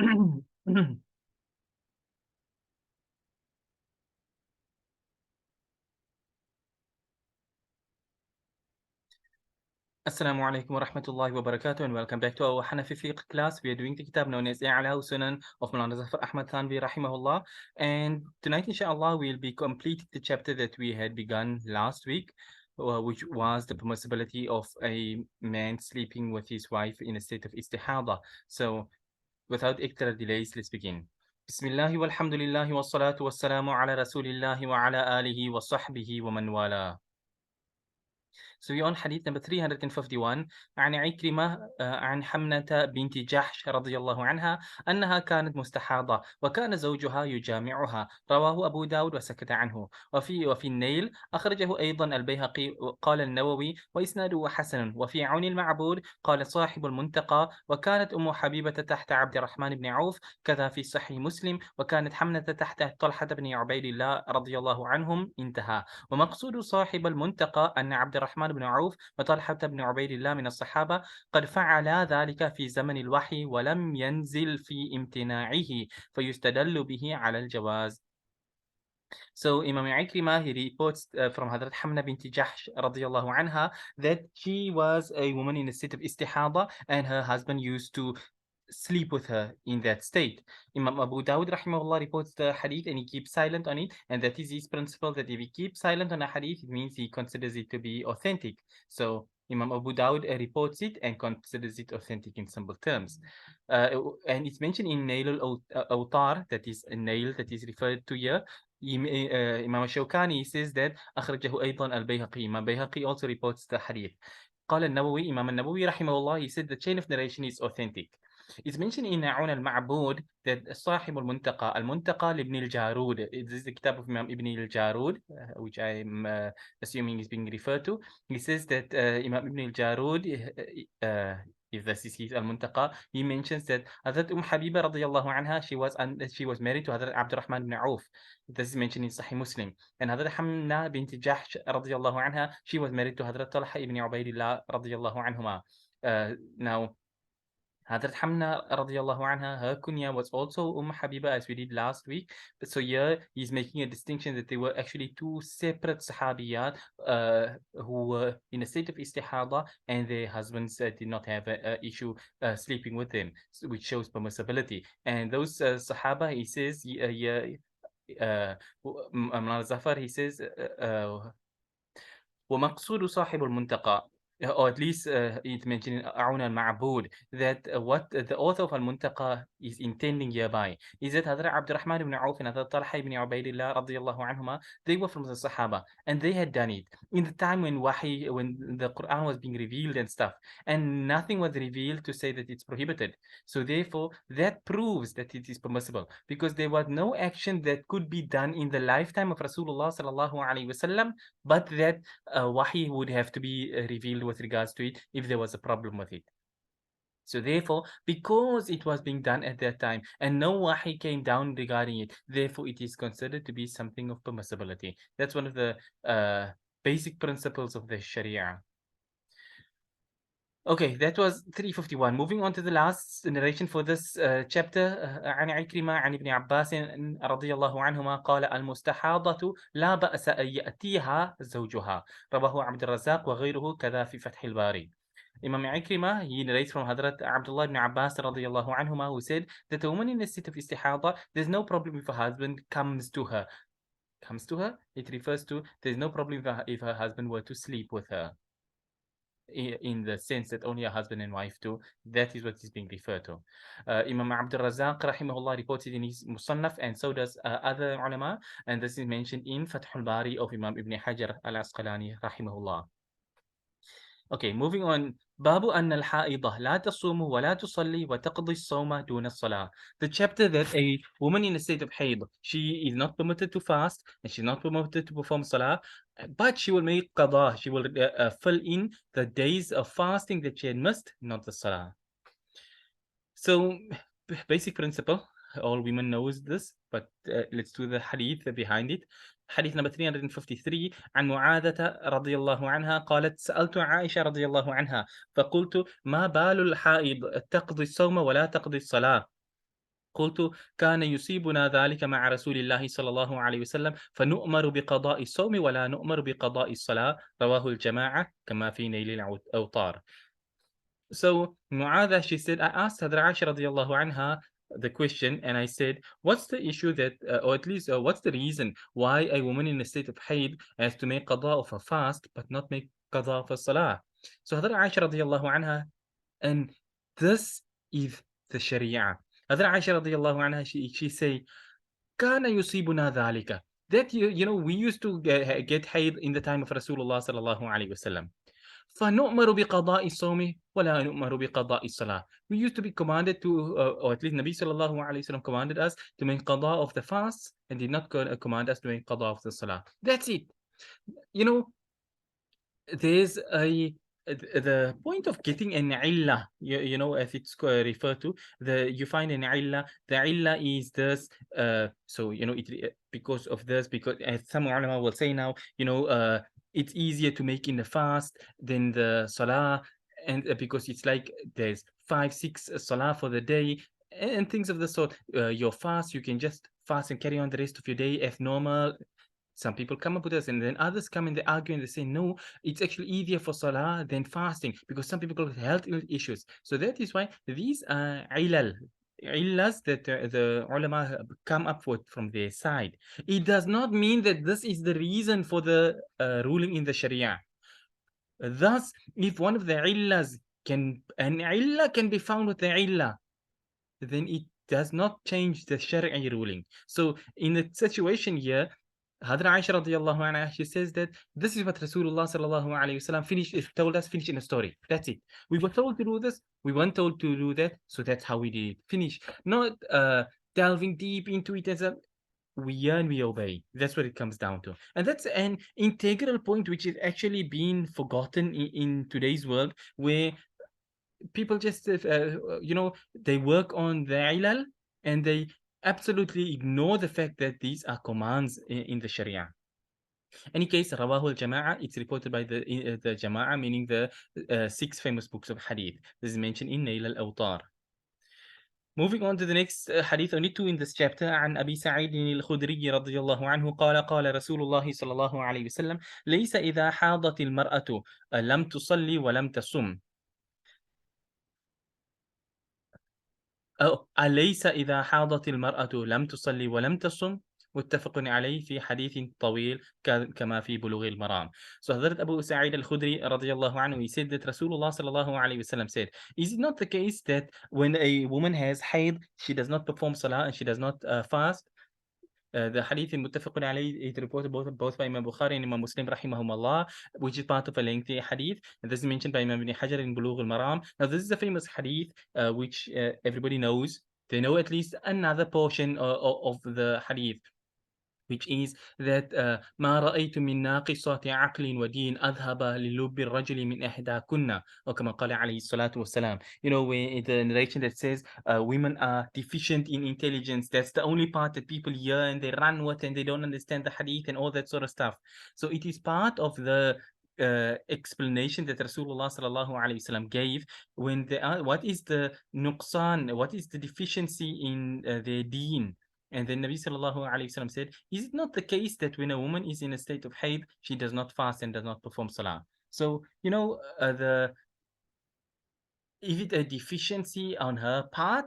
Assalamu alaikum wa rahmatullahi wa barakatuh, and welcome back to our Hanafi Fiqh class. We are doing the kitab known as I'ala Sunan of Maulana Zafar Ahmad Thanvi rahimahullah. And tonight, inshallah, we'll be completing the chapter that we had begun last week, which was the permissibility of a man sleeping with his wife in a state of istihada. So, without extra delays, let's begin. Bismillah walhamdulillah wa salatu wa salamu ala rasulillahi wa ala alihi wa sahbihi wa man wala. So we're on hadith number 351 عن عكرمة عن حمنة بنت جحش رضي الله عنها أنها كانت مستحاضة وكان زوجها يجامعها. رواه أبو داود وسكت عنه. وفي النيل أخرجه أيضا البيهقي. قال النووي وإسناده حسن. وفي عون المعبود قال صاحب المنتقى وكانت أم حبيبة تحت عبد الرحمن بن عوف كذا في صحيح مسلم. وكانت حمنة تحت طلحة بن عبيد الله رضي الله عنهم. انتهى. ومقصود صاحب المنتقى أن عبد الرحمن بن عوف وطلحة بن عبيد الله من الصحابة قد فعلا ذلك في زمن الوحي ولم ينزل في امتناعه فيستدل به على الجواز. So Imam Ikrimah, he reports from Hadrat Hamna binti Jahsh radiallahu anha that she was a woman in a state of istihada and her husband used to sleep with her in that state. Imam Abu Dawud rahimahullah reports the hadith and he keeps silent on it, and that is his principle that if he keeps silent on a hadith, it means he considers it to be authentic. So Imam Abu Dawud reports it and considers it authentic in simple terms. And it's mentioned in Nail al-Awtar, that is a nail that is referred to here. Imam Shawkani says that أخرجه أيضا البيهقي. Imam Bayhaqi also reports the hadith. قال النووي, Imam al-Nawawi rahimahullah, he said the chain of narration is authentic. It's mentioned in عون المعبود that صاحب المنتقى المنتقى لابن الجارود. This is the kitab of Imam Ibn al-Jarud, which I'm assuming is being referred to. He says that Imam Ibn al-Jarud, if this is his al-Muntaqa, he mentions that Hazrat Habiba radiallahu anha, she was married to Hazrat Abdurrahman ibn Auf. This is mentioned in Sahih Muslim. And Hazrat Hamna bint Jahsh radiallahu anha, she was married to Hazrat Talha ibn Ubaidillah radiallahu anhuma. Now, Hazrat Hamna radiallahu anha, her kunya was also Habiba, as we did last week. So here he's making a distinction that they were actually two separate sahabiyat who were in a state of istihada, and their husbands did not have an issue sleeping with them, which shows permissibility. And those sahaba, he says, Mullah Zafar, he says, ومقصود صاحب المنتقى, or at least it mentioned in Aun al-Ma'bud, that what the author of al-Muntaqa is intending hereby is that Hadrat Abdurrahman ibn Auf and Hadrat Talha ibn Ubaidillah radiyallahu anhuma, they were from the Sahaba, and they had done it in the time when the Quran was being revealed and stuff, and nothing was revealed to say that it's prohibited. So therefore, that proves that it is permissible, because there was no action that could be done in the lifetime of Rasulullah sallallahu alaihi wasallam, but that wahi would have to be revealed with regards to it if there was a problem with it. So therefore, because it was being done at that time and no wahi came down regarding it, therefore it is considered to be something of permissibility. That's one of the basic principles of the Sharia. Okay, that was 351. Moving on to the last narration for this chapter. عن عكرمة عن ابن عباس رضي الله عنهما قال المستحاضة لا بأس أن يأتيها زوجها. رواه عبد الرزاق وغيره كذا في فتح الباري. Imam Ikrimah, he narrates from Hadrat Abdullah ibn Abbas radiallahu anhuma, who said that a woman in a state of istihada, there's no problem if her husband comes to her. Comes to her? It refers to there's no problem if her husband were to sleep with her, in the sense that only a husband and wife do. That is what is being referred to. Imam Abdul Razak rahimahullah reports it in his Musannaf, and so does other ulama, and this is mentioned in Fathul Bari of Imam Ibn Hajar al-Asqalani rahimahullah. Okay, moving on. Babu anna al-ha'idha la tasumu wa la tusalli wa taqdi as-sawma duna as-salah. The chapter that a woman in a state of haid, she is not permitted to fast and she's not permitted to perform salah, but she will make qada. She will fill in the days of fasting that she had missed, not the salah. So, basic principle, all women knows this, but let's do the hadith behind it. حديث number 353 عن معاذة رضي الله عنها قالت سألت عائشة رضي الله عنها فقلت ما بال الحائض تقضي الصوم ولا تقضي الصلاة. قلت كان يصيبنا ذلك مع رسول الله صلى الله عليه وسلم فنؤمر بقضاء الصوم ولا نؤمر بقضاء الصلاة رواه الجماعة كما في نيل الأوطار. So Mu'adha, she said, I asked Hadra Aisha radiallahu anha the question, and I said, what's the issue that, or at least, what's the reason why a woman in a state of haid has to make qada of a fast but not make qada of a salah? So Hadra Aisha radiallahu anha, and this is the Sharia. Hadra Aisha radiallahu anha, she say, كان يصيبنا ذلك. That we used to get haid in the time of Rasulullah sallallahu alaihi wasallam. فنؤمر بقضاء الصوم ولا نؤمر بقضاء الصلاة. We used to be commanded to, or at least Nabi sallallahu alaihi wasallam commanded us to make qada of the fast and did not command us to make qada of the salah. That's it. You know, there's a the point of getting an illah, as it's referred to, you find an illah. The illah is this, so because of this, because as some ulama will say now, it's easier to make in the fast than the salah, and because it's like there's 5 6 salah for the day and things of the sort. Your fast, you can just fast and carry on the rest of your day as normal. Some people come up with this, and then others come and they argue and they say, no, it's actually easier for salah than fasting because some people got health issues. So that is why these are illas that the ulama come up with from their side. It does not mean that this is the reason for the ruling in the Sharia. Thus, if one of the illas an illah can be found with the illah, then it does not change the Shari'i ruling. So in the situation here, Hadra Aisha radiallahu anha, she says that this is what Rasulullah sallallahu alayhi wasallam told us, finish in a story. That's it. We were told to do this, we weren't told to do that, so that's how we did it. Finish. Not delving deep into it as a we yearn, we obey. That's what it comes down to. And that's an integral point which is actually being forgotten in today's world, where people just they work on the ilal and they absolutely ignore the fact that these are commands in the Sharia. Any case, rawahu al-jama'a, it's reported by the jama'a, meaning the 6 famous books of hadith. This is mentioned in Nail al-Awtar. Moving on to the next hadith, only 2 in this chapter. عن أبي سعيد الخدري رضي الله عنه قال رسول الله صلى الله عليه وسلم ليس إذا حاضت المرأة لم تصلي ولم تصم أليس إذا حاضت المرأة لم تصلي ولم تصم متفق عليه في حديث طويل كما في بلوغ المرام. So Hazrat Abu Sa'id al-Khudri radiyallahu anhu, he said that Rasulullah sallallahu alayhi wasallam said, is it not the case that when a woman has haid, she does not perform salah and she does not fast? The hadith in Muttafaqun alayhi is reported both by Imam Bukhari and Imam Muslim rahimahumullah, which is part of a lengthy hadith. And this is mentioned by Imam Ibn Hajar in Bulugh al-Maram. Now this is a famous hadith which everybody knows. They know at least another portion of the hadith, which is that ما رأيت من ناقصات عقل ودين أذهب للب الرجل من إحداكن أو كما قال عليه الصلاة والسلام. Where the narration that says women are deficient in intelligence, that's the only part that people hear and they run with and they don't understand the hadith and all that sort of stuff. So it is part of the explanation that Rasulullah sallallahu alaihi wasallam gave when they are, what is the nuqsan, what is the deficiency in their deen. And then Nabi sallallahu alayhi wasallam said, is it not the case that when a woman is in a state of haid, she does not fast and does not perform salah? So, is it a deficiency on her part?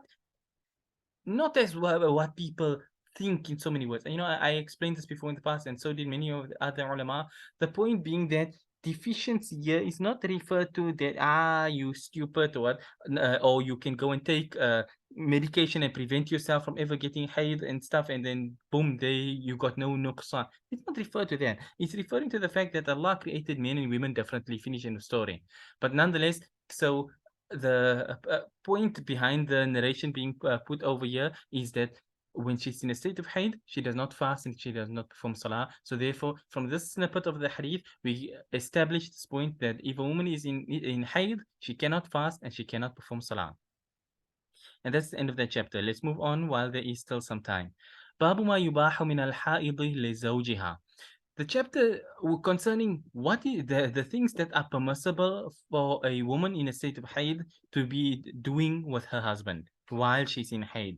Not as what people think in so many words. I explained this before in the past, and so did many of the other ulama. The point being that deficiency here is not referred to that you stupid or what, or you can go and take medication and prevent yourself from ever getting haid and stuff, and then boom, you got no nuqsan. It's not referred to that. It's referring to the fact that Allah created men and women differently. Finish in the story. But nonetheless, so the point behind the narration being put over here is that when she's in a state of haid, she does not fast and she does not perform salah. So therefore, from this snippet of the hadith, we establish this point that if a woman is in haid, she cannot fast and she cannot perform salah. And that's the end of that chapter. Let's move on while there is still some time. باب ما يباح من الحائض لزوجها. The chapter concerning what is the things that are permissible for a woman in a state of haid to be doing with her husband while she's in haid.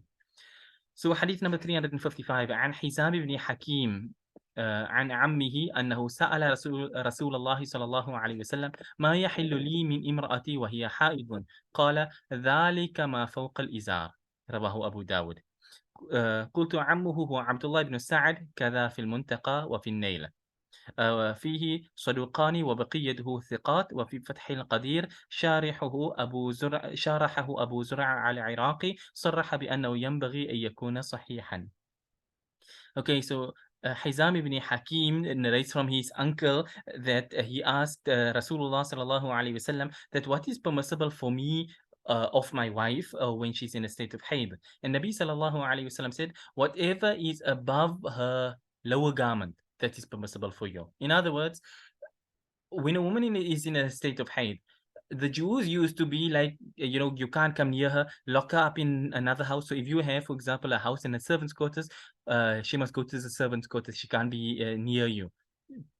So حديث number 355 عن حزام بن حكيم عن عمه أنه سأل رسول الله صلى الله عليه وسلم ما يحل لي من امرأتي وهي حائض؟ قال ذلك ما فوق الإزار. رواه أبو داود. قلت عمه هو عبد الله بن سعد كذا في المنتقى وفي النيل. فيه صدوقان وبقيته ثقات. وفي فتح القدير شارحه أبو زرع العراقي صرح بأنه ينبغي أن يكون صحيحا. Okay, so Hizam ibn Hakim narrates from his uncle that he asked Rasulullah sallallahu alaihi wasallam that what is permissible for me of my wife when she's in a state of haid. And Nabi sallallahu alaihi wasallam said, whatever is above her lower garment, that is permissible for you. In other words, when a woman is in a state of haid, the Jews used to be like, you can't come near her, lock her up in another house. So if you have, for example, a house in a servant's quarters, she must go to the servant's quarters. She can't be near you.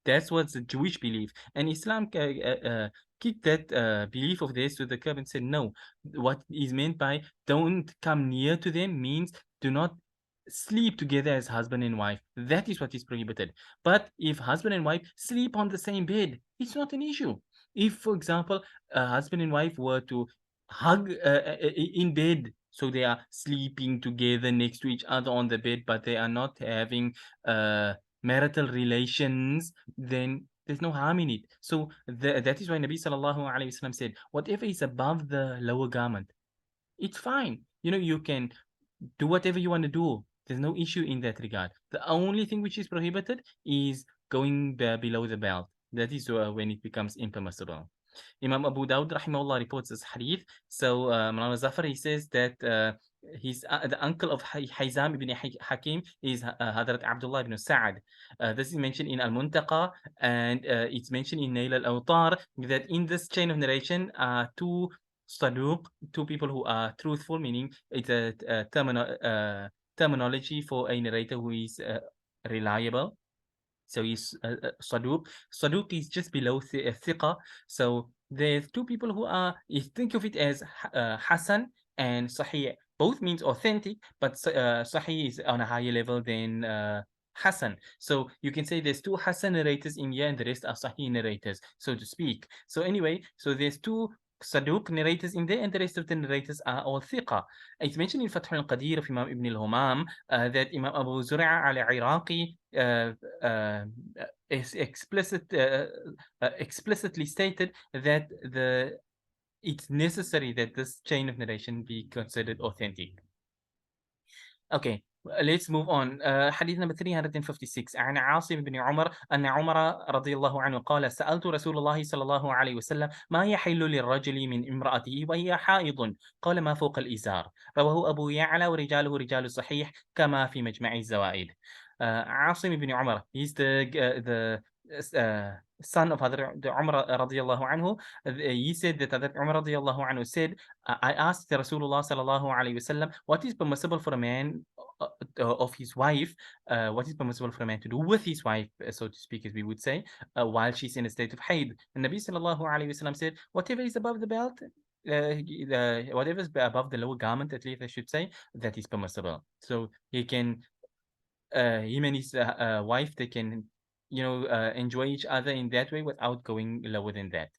That's what's the Jewish belief. And Islam kicked that belief of theirs to the curb and said, no, what is meant by don't come near to them means do not sleep together as husband and wife. That is what is prohibited. But if husband and wife sleep on the same bed, it's not an issue. If, for example, a husband and wife were to hug in bed, so they are sleeping together next to each other on the bed, but they are not having marital relations, then there's no harm in it. So that is why Nabi sallallahu alaihi wasallam said, whatever is above the lower garment, it's fine. You can do whatever you want to do. There's no issue in that regard. The only thing which is prohibited is going below the belt. That is when it becomes impermissible. Imam Abu Dawud rahimahullah reports this hadith. So Mulana Zafar, he says that the uncle of Hizam ibn Hakim is Hadrat Abdullah ibn Sa'ad. This is mentioned in Al-Muntaqa, and it's mentioned in Nail al-Awtar that in this chain of narration two Saduq, two people who are truthful, meaning it's a terminology for a narrator who is reliable. So he's Saduq. Saduq is just below Thiqa. So there's two people who are, you think of it as Hasan and Sahih. Both means authentic, but Sahih is on a higher level than Hasan. So you can say there's two Hasan narrators in here and the rest are Sahih narrators, so to speak. So anyway, so there's two Saduq narrators in there and the rest of the narrators are all Thiqa. It's mentioned in Fath al-Qadir of Imam Ibn al-Humam that Imam Abu Zur'a al-Iraqi is explicitly stated that it's necessary that this chain of narration be considered authentic. Okay, let's move on. حديث number 356 عن عاصم بن عمر أن عمر رضي الله عنه قال سألت رسول الله صلى الله عليه وسلم ما يحل للرجل من امرأته وهي حائض؟ قال ما فوق الإزار. رواه أبو يعلى ورجاله رجال الصحيح كما في مجمع الزوائد. Asim ibn Umar, he's the son of Hadrat Umar radiallahu anhu. He said that Hadrat Umar radiallahu anhu said, I asked Rasulullah sallallahu alayhi wasallam, what is permissible for a man of his wife, what is permissible for a man to do with his wife, so to speak, as we would say, while she's in a state of haid. And Nabi sallallahu alayhi wasallam said, whatever is above the belt, whatever is above the lower garment, at least I should say, that is permissible. So he can him and his wife, they can enjoy each other in that way without going lower than that.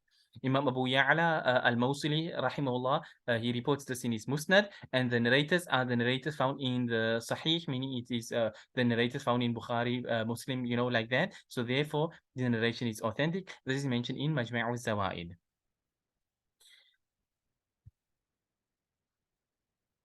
Imam Abu Ya'la al-Mawsili rahimahullah, he reports this in his Musnad, and the narrators are the narrators found in the Sahih, meaning it is the narrators found in Bukhari, Muslim, like that. So therefore the narration is authentic. This is mentioned in Majma' al-Zawaid.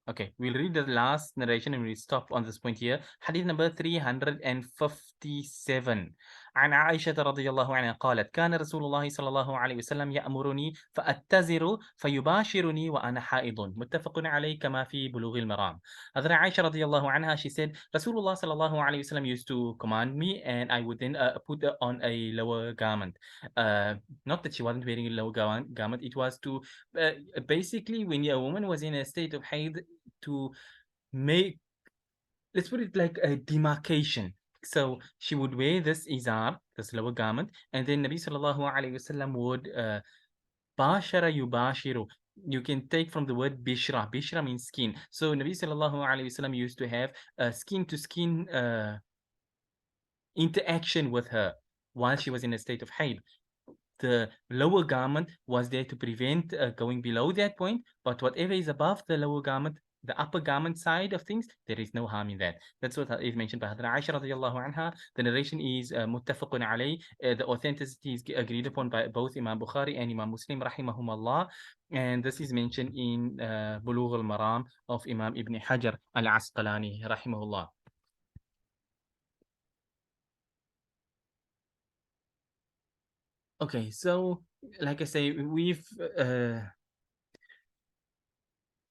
Okay, we'll read the last narration and we'll stop on this point here. Hadith number 357. عن عائشة رضي الله عنها قالت كان رسول الله صلى الله عليه وسلم يأمرني فأتزر فيباشرني وأنا حائض متفق عليه كما في بلوغ المرام. Hadrat Aisha رضي الله عنها, she said Rasulullah صلى الله عليه وسلم used to command me and I would then put on a lower garment. Not that she wasn't wearing a lower garment, it was to basically when a woman was in a state of haid, to make, let's put it like a demarcation. So she would wear this izar, this lower garment, and then Nabi sallallahu alaihi wasallam would bashara yubashiru. you can take from the word bishra. Bishra means skin. So Nabi sallallahu alaihi wasallam used to have a skin to skin interaction with her while she was in a state of haid. The lower garment was there to prevent going below that point, but whatever is above the lower garment, the upper garment side of things, there is no harm in that. That's what is mentioned by Hadra Aisha radiallahu anha. The narration is muttafaqun alayh. The authenticity is agreed upon by both Imam Bukhari and Imam Muslim rahimahumallah. And this is mentioned in Bulugh al-Maram of Imam Ibn Hajar al-Asqalani rahimahullah. Okay, so like I say, we've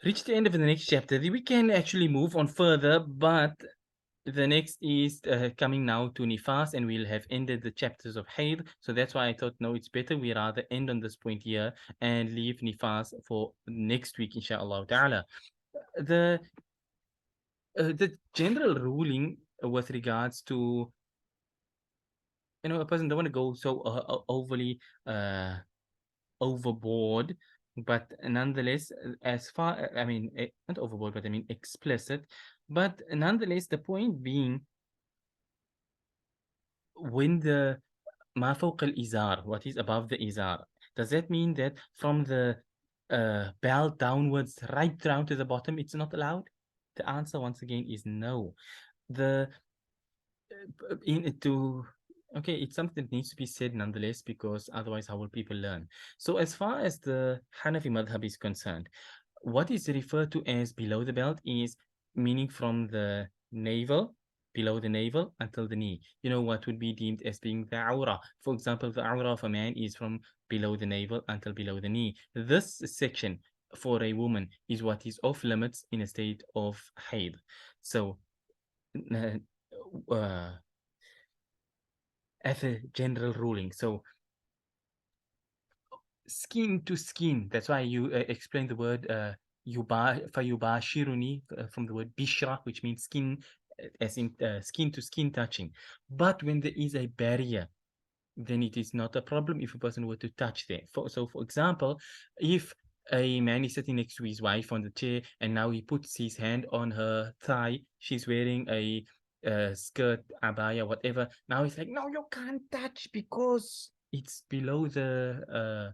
reached the end of the next chapter. We can actually move on further, but the next is coming now to Nifas, and we'll have ended the chapters of Hayd. So that's why I thought, no, it's better we rather end on this point here and leave Nifas for next week, inshallah ta'ala. The general ruling with regards to, a person don't want to go so overly overboard, but nonetheless, as far, I mean, not overboard, but I mean explicit. But nonetheless, the point being, when the ما فوق الإزار, what is above the izar, does that mean that from the belt downwards, right down to the bottom, it's not allowed? The answer, once again, is no. The in to Okay, it's something that needs to be said nonetheless, because otherwise how will people learn? So as far as the Hanafi madhab is concerned, what is referred to as below the belt is meaning from the navel, below the navel until the knee. What would be deemed as being the aura. For example, the aura of a man is from below the navel until below the knee. This section for a woman is what is off limits in a state of haid. So uh, as a general ruling, so skin to skin, that's why you explain the word fayubashiruni, from the word bishra, which means skin, as in skin to skin touching. But when there is a barrier, then it is not a problem if a person were to touch there. So for example, if a man is sitting next to his wife on the chair and now he puts his hand on her thigh, she's wearing a skirt, abaya, whatever. Now he's like, no, you can't touch because it's below the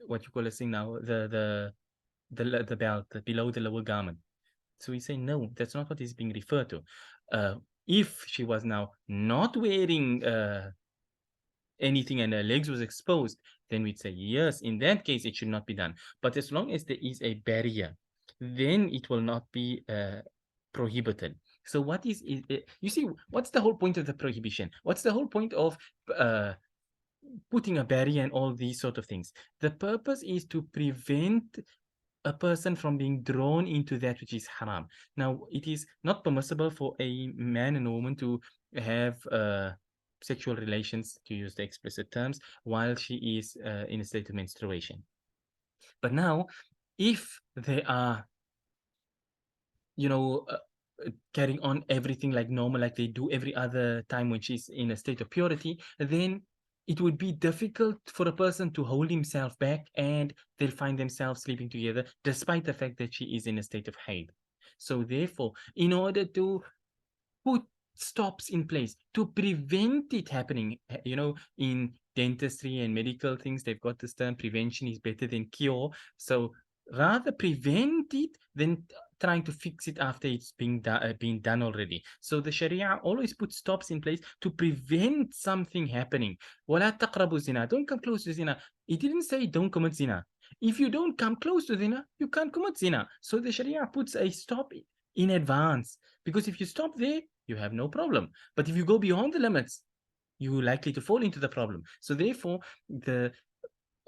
what you call a thing now, the belt, below the lower garment. So we say, no, that's not what is being referred to. If she was now not wearing anything and her legs was exposed, then we'd say, yes, in that case, it should not be done. But as long as there is a barrier, then it will not be prohibited. So what is you see, what's the whole point of the prohibition? What's the whole point of putting a barrier and all these sort of things? The purpose is to prevent a person from being drawn into that which is haram. Now, it is not permissible for a man and a woman to have sexual relations, to use the explicit terms, while she is in a state of menstruation. But now, if they are, you know, uh, carrying on everything like normal, like they do every other time when she's in a state of purity, then it would be difficult for a person to hold himself back, and they'll find themselves sleeping together despite the fact that she is in a state of haid. So therefore, in order to put stops in place to prevent it happening, in dentistry and medical things, they've got this term, prevention is better than cure. So rather prevent it than trying to fix it after it's being done already. So the Sharia always puts stops in place to prevent something happening. وَلَا تَقْرَبُوا zina. Don't come close to zina. It didn't say don't commit zina. If you don't come close to zina, you can't commit zina. So the Sharia puts a stop in advance, because if you stop there, you have no problem. But if you go beyond the limits, you're likely to fall into the problem. So therefore,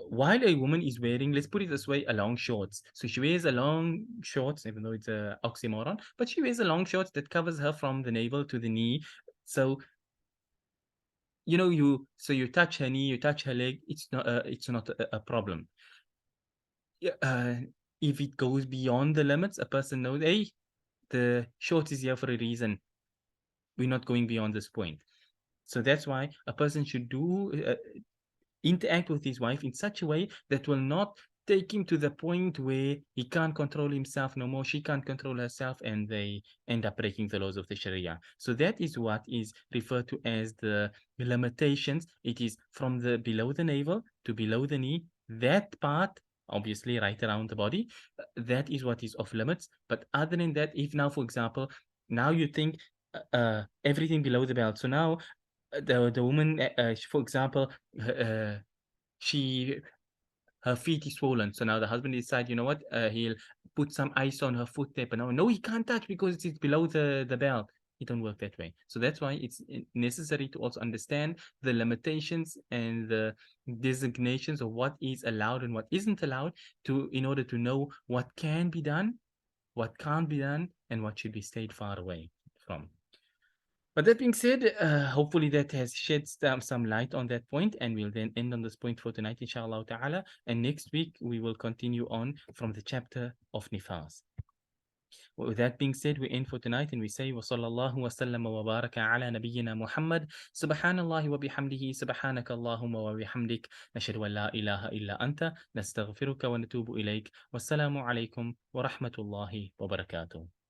while a woman is wearing, let's put it this way, a long shorts. So she wears a long shorts, even though it's a oxymoron, but she wears a long shorts that covers her from the navel to the knee. So you touch her knee, you touch her leg, it's not a problem. Yeah, if it goes beyond the limits, a person knows, hey, the shorts is here for a reason. We're not going beyond this point. So that's why a person should interact with his wife in such a way that will not take him to the point where he can't control himself no more, she can't control herself, and they end up breaking the laws of the Sharia. So that is what is referred to as the limitations. It is from the below the navel to below the knee, that part, obviously right around the body, that is what is off limits. But other than that, if now, for example, now you think everything below the belt, so now the woman, for example, she her feet is swollen. So now the husband decides, you know what, he'll put some ice on her foot there. But no, he can't touch because it's below the belt. It don't work that way. So that's why it's necessary to also understand the limitations and the designations of what is allowed and what isn't allowed, to in order to know what can be done, what can't be done, and what should be stayed far away from. But that being said, hopefully that has shed some light on that point, and we'll then end on this point for tonight, inshallah ta'ala. And next week, we will continue on from the chapter of Nifas. With that being said, we end for tonight and we say, وصلى الله وسلم وبارك على نبينا محمد سبحان الله وبحمده سبحانك اللهم وبحمدك نشهد أن لا إله إلا أنت نستغفرك ونتوب إليك والسلام عليكم ورحمة الله وبركاته.